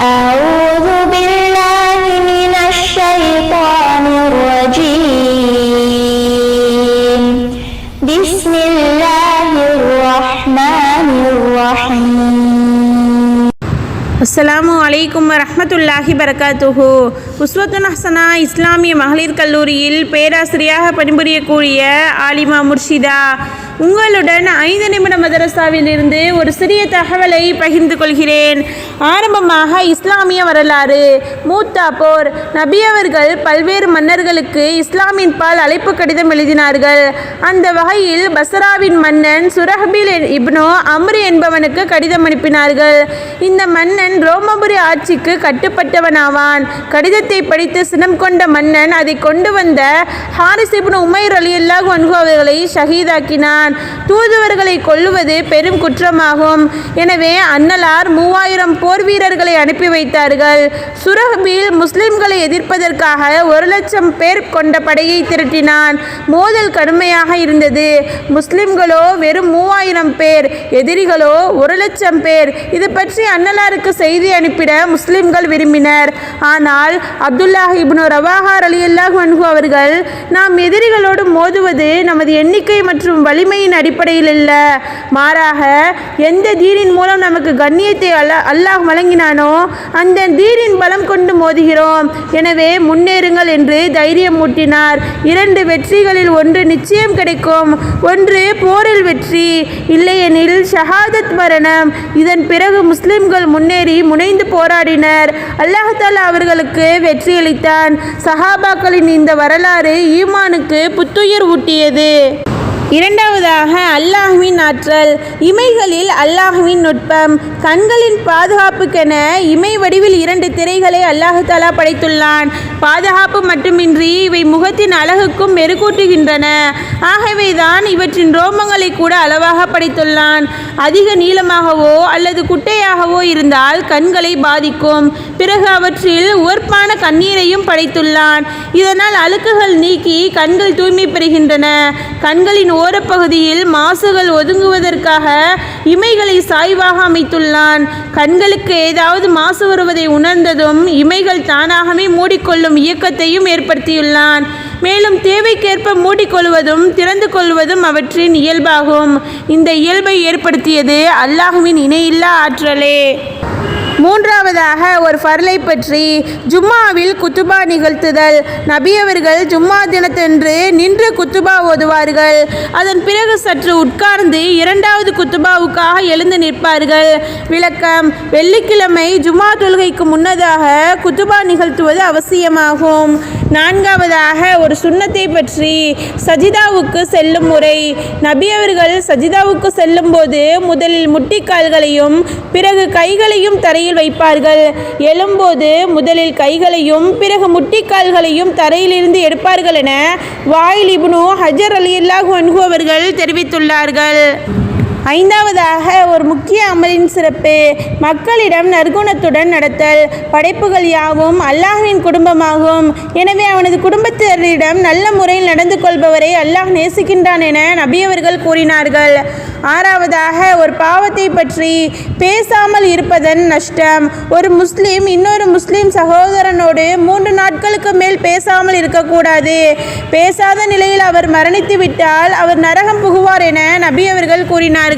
أعوذ بالله من الشيطان الرجيم بسم الله الرحمن الرحيم அஸ்ஸலாமு அலைக்கும் வரஹ்மத்துல்லாஹி பரகாத்துஹு. உஸ்வத்துன் ஹஸனா இஸ்லாமிய மகளிர் கல்லூரியில் பேராசிரியாக பணிபுரியக்கூடிய ஆலிமா முர்ஷிதா உங்களுடன் 5 நிமிட மதரசாவிலிருந்து ஒரு சிறிய தகவலை பகிர்ந்து கொள்கிறேன். ஆரம்பமாக இஸ்லாமிய வரலாறு. மூத்தா போர். நபி அவர்கள் பல்வேறு மன்னர்களுக்கு இஸ்லாமின் பால் அழைப்பு கடிதம் எழுதினார்கள். அந்த வகையில் பஸ்ராவின் மன்னன் சுரஹ்பில் இப்னு அம்ர் என்பவனுக்கு கடிதம் அனுப்பினார்கள். இந்த மன்னன் ரோமபுரி ஆட்சிக்கு கட்டுப்பட்டவனாவான். கடிதத்தை படித்து சினம் கொண்ட மன்னன் அதை கொண்டு வந்த ஹாரிஸ் இப்னு உமைர் ரலியல்லாஹு அன்ஹு அவர்களை ஷஹீதாக்கினான். தூதுவர்களை கொல்லுவது பெரும் குற்றமாகும். எனவே அன்னலார் 3000 போர் வீரர்களை அனுப்பி வைத்தார்கள். சுரஹ்பில் முஸ்லிம்களை எதிர்ப்பதற்காக 1,00,000 பேர் கொண்ட படையை திரட்டினான். மோதல் கடுமையாக இருந்தது. முஸ்லிம்களோ வெறும் 3000 பேர், எதிரிகளோ 1,00,000 பேர். இது பற்றி அன்னலாருக்கு செய்தி அனுப்பிட முஸ்லிம்கள் விரும்பினர். ஆனால் அப்துல்லாஹ் இப்னு ரவாஹா ரலியல்லாஹு அன்ஹு அவர்கள், நாம் எதிரிகளோடு மோதுவது நமது எண்ணிக்கை மற்றும் வலிமையின் அடிப்படையில் அல்ல, மாறாக எந்த தீனின் மூலம் நமக்கு கண்ணியத்தை அல்லாஹ் வழங்கினானோ அந்த தீனின் பலம் கொண்டு மோதுகிறோம். எனவே முன்னேறுங்கள் என்று தைரியம் ஊட்டினார். 2 வெற்றிகளில் ஒன்று நிச்சயம் கிடைக்கும். ஒன்று போரில் வெற்றி, இல்லையெனில் ஷஹாதத் மரணம். இதன் பிறகு முஸ்லிம்கள் முன்னேறி முனைந்து போராடினர். அல்லாஹ் தஆலா அவர்களுக்கு வெற்றியளித்தான். சஹாபாக்களின் இந்த வரலாறு ஈமானுக்கு புத்துயிர் ஊட்டியது. இரண்டாவதாக அல்லாஹ்வின் ஆற்றல். இமைகளில் அல்லாஹ்வின் நுட்பம். கண்களின் பாதுகாப்புக்கென இமை வடிவில் 2 திரைகளை அல்லாஹ் தஆலா படைத்துள்ளான். பாதுகாப்பு மட்டுமின்றி இவை முகத்தின் அழகுக்கும் மெருகூட்டுகின்றன. ஆகவேதான் இவற்றின் ரோமங்களை கூட அளவாக படைத்துள்ளான். அதிக நீளமாகவோ அல்லது குட்டையாகவோ இருந்தால் கண்களை பாதிக்கும். பிறகு அவற்றில் உவர்ப்பான கண்ணீரையும் படைத்துள்ளான். இதனால் அழுக்குகள் நீக்கி கண்கள் தூய்மை பெறுகின்றன. கண்களின் ஓரப்பகுதியில் மாசுகள் ஒதுங்குவதற்காக இமைகளை சாய்வாக அமைத்துள்ளான். கண்களுக்கு ஏதாவது மாசு வருவதை உணர்ந்ததும் இமைகள் தானாகவே மூடிக்கொள்ளும் இயக்கத்தையும் ஏற்படுத்தியுள்ளான். மேலும் தேவைக்கேற்ப மூடிக்கொள்வதும் திறந்து கொள்வதும் அவற்றின் இயல்பாகும். இந்த இயல்பை ஏற்படுத்தியது அல்லாஹ்வின் இணையில்லா ஆற்றலே. மூன்றாவதாக ஒரு ஃபர்லை பற்றி. ஜும்மாவில் குத்துபா நிகழ்த்துதல். நபி அவர்கள் ஜும்மா தினத்தன்று நின்று குத்துபா ஓதுவார்கள். அதன் பிறகு சற்று உட்கார்ந்து 2வது குத்துபாவுக்காக எழுந்து நிற்பார்கள். விளக்கம்: வெள்ளிக்கிழமை ஜும்மா தொழுகைக்கு முன்னதாக குத்துபா நிகழ்த்துவது அவசியமாகும். நான்காவதாக ஒரு சுன்னத்தை பற்றி. சஜிதாவுக்கு செல்லும் முறை. நபி அவர்கள் சஜிதாவுக்கு செல்லும் போது முதலில் முட்டிக்கால்களையும் பிறகு கைகளையும் தரையில் வைப்பார்கள். எழும்போது முதலில் கைகளையும் பிறகு முட்டிக்கால்களையும் தரையிலிருந்து எடுப்பார்கள் என வாயில் இப்னு ஹஜர் ரலியல்லாஹு அன்ஹு அவர்கள் தெரிவித்துள்ளார்கள். ஐந்தாவதாக ஒரு முக்கிய அமலின் சிறப்பு. மக்களிடம் நற்குணத்துடன் நடத்தல். படைப்புகள் யாவும் அல்லாஹ்வின் குடும்பமாகும். எனவே அவனது குடும்பத்தினரிடம் நல்ல முறையில் நடந்து கொள்பவரை அல்லாஹ் நேசிக்கின்றான் என நபி அவர்கள் கூறினார்கள். ஆறாவதாக ஒரு பாவத்தை பற்றி. பேசாமல் இருப்பதன் நஷ்டம். ஒரு முஸ்லிம் இன்னொரு முஸ்லிம் சகோதரனோடு 3 நாட்களுக்கு மேல் பேசாமல் இருக்கக்கூடாது. பேசாத நிலையில் அவர் மரணித்து விட்டால் அவர் நரகம் புகுவார் என நபி அவர்கள் கூறினார்கள்.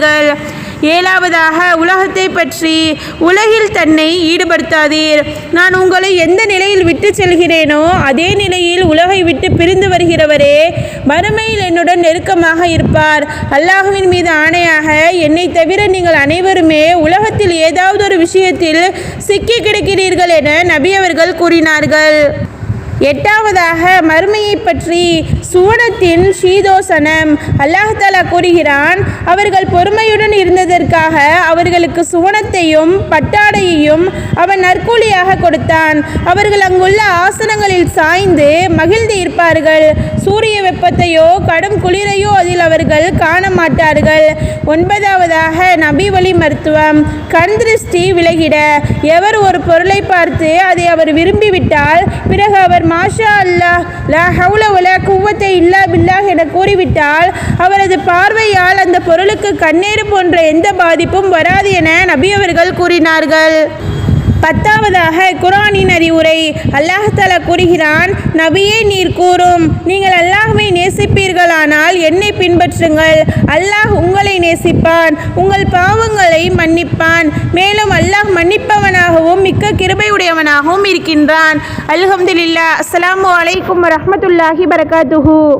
ஏழாவதாக உலகத்தை பற்றி. உலகில் தன்னை ஈடுபடுத்தாதீர். நான் உங்களை எந்த நிலையில் விட்டு செல்கிறேனோ அதே நிலையில் உலகை விட்டு பிரிந்து வருகிறவரே மறுமையில் என்னுடன் நெருக்கமாக இருப்பார். அல்லாஹ்வின் மீது ஆணையாக என்னை தவிர நீங்கள் அனைவருமே உலகத்தில் ஏதாவது ஒரு விஷயத்தில் சிக்கி கிடக்கிறீர்கள் என நபி அவர்கள் கூறினார்கள். எட்டாவதாக மறுமையை பற்றி. சுவனத்தின் சீதோசனம். அல்லாஹ் தஆலா கூறுகிறான், அவர்கள் பொறுமையுடன் இருந்ததற்காக அவர்களுக்கு சுவனத்தையும் பட்டாடையையும் அவன் நற்கூலியாக கொடுத்தான். அவர்கள் அங்குள்ள ஆசனங்களில் சாய்ந்து மகிழ்ந்து இருப்பார்கள். சூரிய வெப்பத்தையோ கடும் குளிரையோ அதில் அவர்கள் காண மாட்டார்கள். 9வதாக நபி வழி மருத்துவம். கண் திருஷ்டி விலகிட. எவர் ஒரு பொருளை பார்த்து அதை அவர் விரும்பிவிட்டால் பிறகு அவர் மாஷா அல்லாஹ் லா ஹவுல வலா குவத்த இல்லா பில்லாஹ் என கூறிவிட்டால் அவரது பார்வையால் அந்த பொருளுக்கு கண்ணீர் போன்ற எந்த பாதிப்பும் வராது என நபி அவர்கள் கூறினார்கள். 10வதாக குர்ஆனின் அறிவுரை. அல்லாஹ் தஆலா கூறுகிறான், நபியே நீர் கூறும், நீங்கள் அல்லாஹ்வை நேசிப்பீர்களானால் என்னை பின்பற்றுங்கள். அல்லாஹ் உங்களை நேசிப்பான், உங்கள் பாவங்களை மன்னிப்பான். மேலும் அல்லாஹ் மன்னிப்பவனாகவும் மிக்க கிருபையுடையவனாகவும் இருக்கின்றான். அல்ஹம்துலில்லாஹ். அஸ்ஸலாமு அலைக்கும் வரஹ்மத்துல்லாஹி பரகாத்துஹு.